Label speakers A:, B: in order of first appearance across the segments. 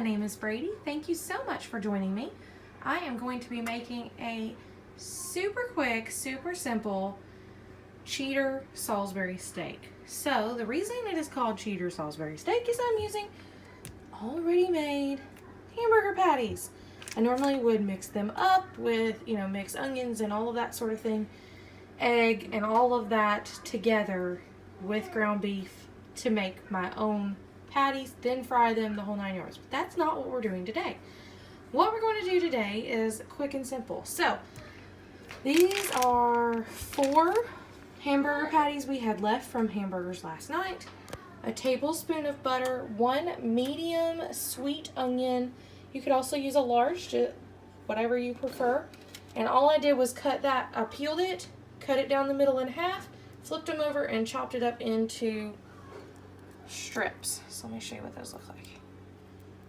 A: name is Brady. Thank you so much for joining me. I am going to be making a super quick, super simple cheddar Salisbury steak. So the reason it is called cheddar Salisbury steak is I'm using already made hamburger patties. I normally would mix them up with, mix onions and all of that sort of thing, egg and all of that together with ground beef to make my own patties, then fry them, the whole 9 yards. But that's not what we're doing today. What we're going to do today is quick and simple. So these are 4 hamburger patties we had left from hamburgers last night, a tablespoon of butter, 1 medium sweet onion. You could also use a large, whatever you prefer. And all I did was I peeled it, cut it down the middle in half, flipped them over, and chopped it up into strips. So let me show you what those look like.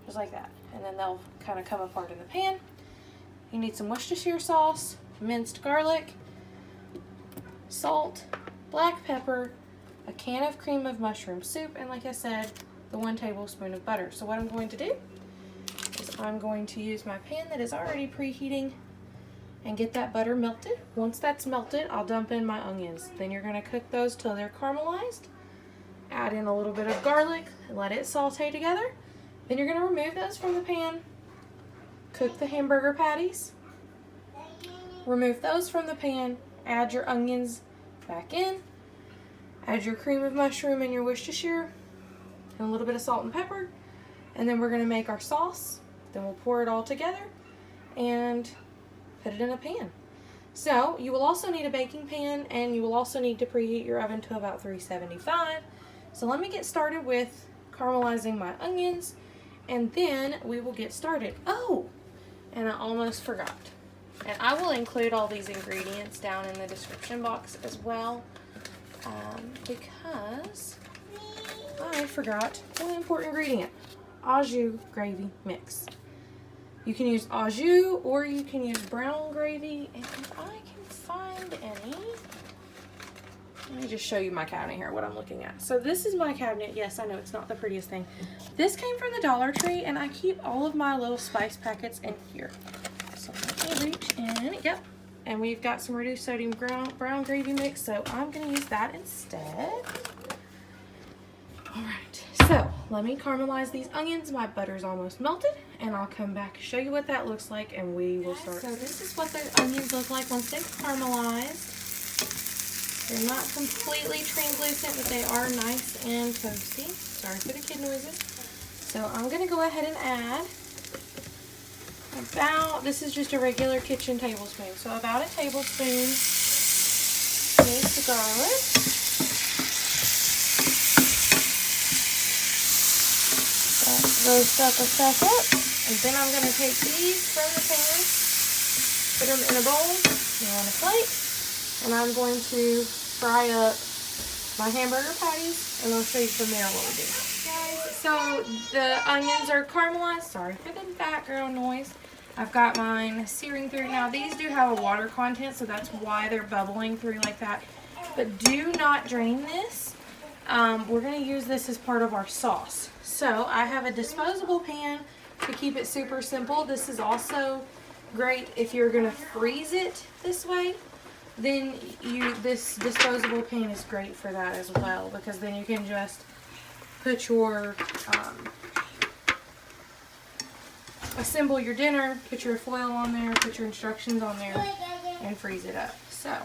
A: Just like that. And then they'll kind of come apart in the pan. You need some Worcestershire sauce, minced garlic, salt, black pepper, a can of cream of mushroom soup, and like I said, the 1 tablespoon of butter. So what I'm going to do is I'm going to use my pan that is already preheating and get that butter melted. Once that's melted, I'll dump in my onions. Then you're going to cook those till they're caramelized. Add in a little bit of garlic, let it saute together. Then you're going to remove those from the pan. Cook the hamburger patties. Remove those from the pan. Add your onions back in. Add your cream of mushroom and your Worcestershire and a little bit of salt and pepper. And then we're going to make our sauce. Then we'll pour it all together and put it in a pan. So you will also need a baking pan, and you will also need to preheat your oven to about 375. So let me get started with caramelizing my onions, and then we will get started. Oh, and I almost forgot. And I will include all these ingredients down in the description box as well, because I forgot one important ingredient: au jus gravy mix. You can use au jus or you can use brown gravy, and if I can find any, let me just show you my cabinet here, what I'm looking at. So this is my cabinet. Yes, I know it's not the prettiest thing. This came from the Dollar Tree, and I keep all of my little spice packets in here. So let me reach in. Yep. And we've got some reduced sodium brown gravy mix, so I'm going to use that instead. All right. So let me caramelize these onions. My butter's almost melted, and I'll come back and show you what that looks like, and we will start. So this is what the onions look like once they've caramelized. They're not completely translucent, but they are nice and toasty. Sorry for the kid noises. So I'm going to go ahead and add this is just a regular kitchen tablespoon, so about a tablespoon minced garlic. Roast up a second, and then I'm going to take these from the pan, put them in a bowl and on a plate, and I'm going to fry up my hamburger patties, and I'll show you from there what we do. Guys, so the onions are caramelized. Sorry for the background noise. I've got mine searing through. Now these do have a water content, so that's why they're bubbling through like that. But do not drain this. We're going to use this as part of our sauce. So I have a disposable pan to keep it super simple. This is also great if you're going to freeze it this way. Then this disposable pan is great for that as well, because then you can just put your assemble your dinner, put your foil on there, put your instructions on there, and freeze it up. So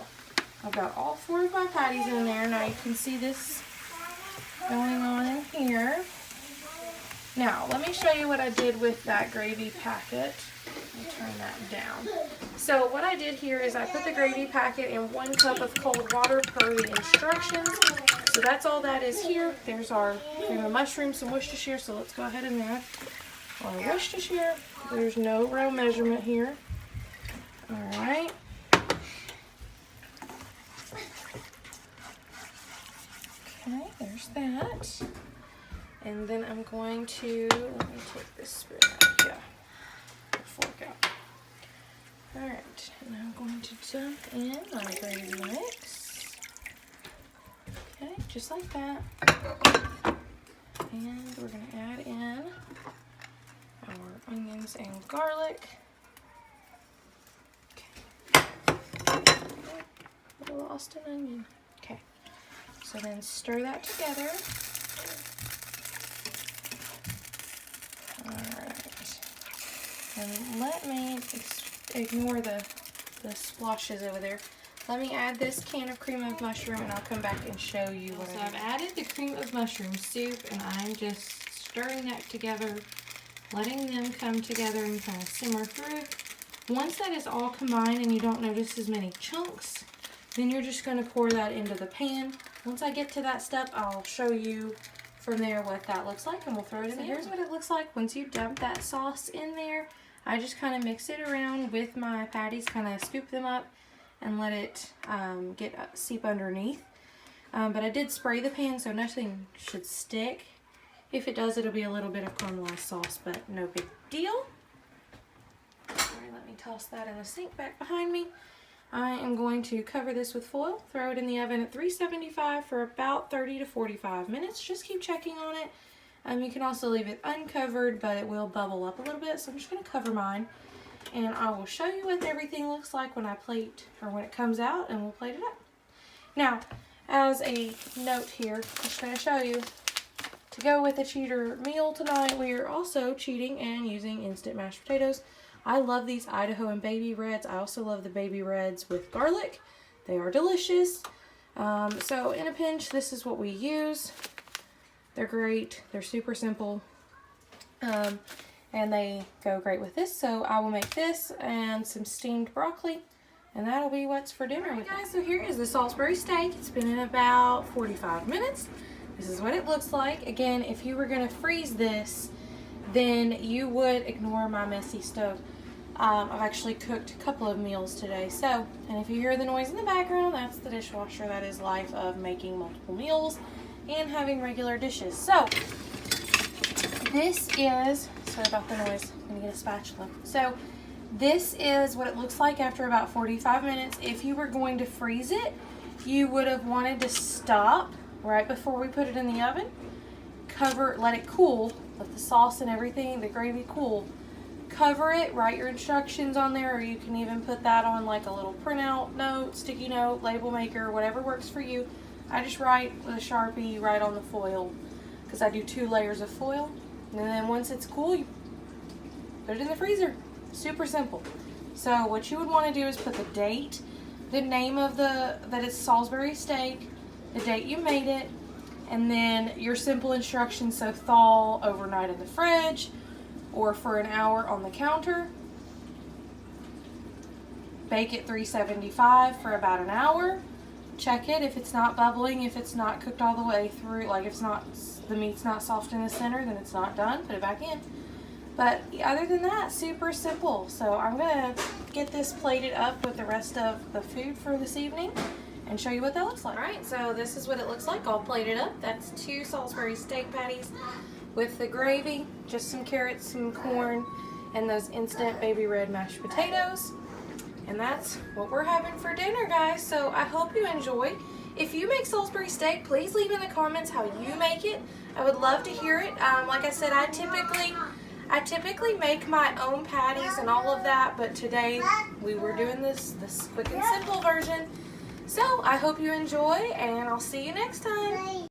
A: I've got all 4 of my patties in there. Now you can see this going on in here. Now let me show you what I did with that gravy packet. Let me turn that down. So what I did here is I put the gravy packet in 1 cup of cold water per the instructions. So that's all that is here. There's our cream of mushroom, some Worcestershire, so let's go ahead and add our Worcestershire. There's no real measurement here. Alright. Okay, there's that. And then I'm going to, let me take this spoon out, fork out. Alright, and I'm going to dump in my gravy mix. Okay, just like that. And we're going to add in mushrooms and garlic. A little lost an onion. Okay, so then stir that together. Alright, and let me ignore the splashes over there. Let me add this can of cream of mushroom and I'll come back and show you what I've added the cream of mushroom soup, and I'm just stirring that together, letting them come together and kind of simmer through. Once that is all combined and you don't notice as many chunks, then you're just going to pour that into the pan. Once I get to that step, I'll show you from there what that looks like, and we'll throw it in there. Here's what it looks like once you dump that sauce in there. I just kind of mix it around with my patties, kind of scoop them up and let it seep underneath. But I did spray the pan so nothing should stick. If it does, it'll be a little bit of caramelized sauce, but no big deal. Alright, let me toss that in the sink back behind me. I am going to cover this with foil, throw it in the oven at 375 for about 30 to 45 minutes. Just keep checking on it. You can also leave it uncovered, but it will bubble up a little bit, so I'm just going to cover mine. And I will show you what everything looks like when I plate, or when it comes out, and we'll plate it up. Now, as a note here, I'm just going to show you, to go with the cheater meal tonight, we are also cheating and using instant mashed potatoes. I love these Idaho and baby reds. I also love the baby reds with garlic. They are delicious. So in a pinch, this is what we use. They're great. They're super simple. And they go great with this. So I will make this and some steamed broccoli, and that'll be what's for dinner. Alright guys, so here is the Salisbury steak. It's been in about 45 minutes. This is what it looks like. Again, if you were going to freeze this, then you would ignore my messy stove. I've actually cooked a couple of meals today. So, and if you hear the noise in the background, that's the dishwasher. That is life of making multiple meals and having regular dishes. So, this is, sorry about the noise, I'm going to get a spatula. So, this is what it looks like after about 45 minutes. If you were going to freeze it, you would have wanted to stop right before we put it in the oven. Cover, let it cool, let the sauce and everything, the gravy cool. Cover it, write your instructions on there, or you can even put that on like a little printout note, sticky note, label maker, whatever works for you. I just write with a Sharpie right on the foil, because I do 2 layers of foil. And then once it's cool, you put it in the freezer. Super simple. So what you would want to do is put the date, the name of that it's Salisbury steak, the date you made it, and then your simple instructions. So thaw overnight in the fridge, or for an hour on the counter. Bake at 375 for about an hour. Check it if it's not bubbling, if it's not cooked all the way through, like if it's not, the meat's not soft in the center, then it's not done. Put it back in. But other than that, super simple. So I'm gonna get this plated up with the rest of the food for this evening and show you what that looks like. All right, so this is what it looks like all plated up. That's 2 Salisbury steak patties with the gravy, just some carrots, some corn, and those instant baby red mashed potatoes. And that's what we're having for dinner, guys. So I hope you enjoy. If you make Salisbury steak, please leave in the comments how you make it. I would love to hear it. Like I said, I typically make my own patties and all of that, but today we were doing this quick and simple version. So I hope you enjoy, and I'll see you next time.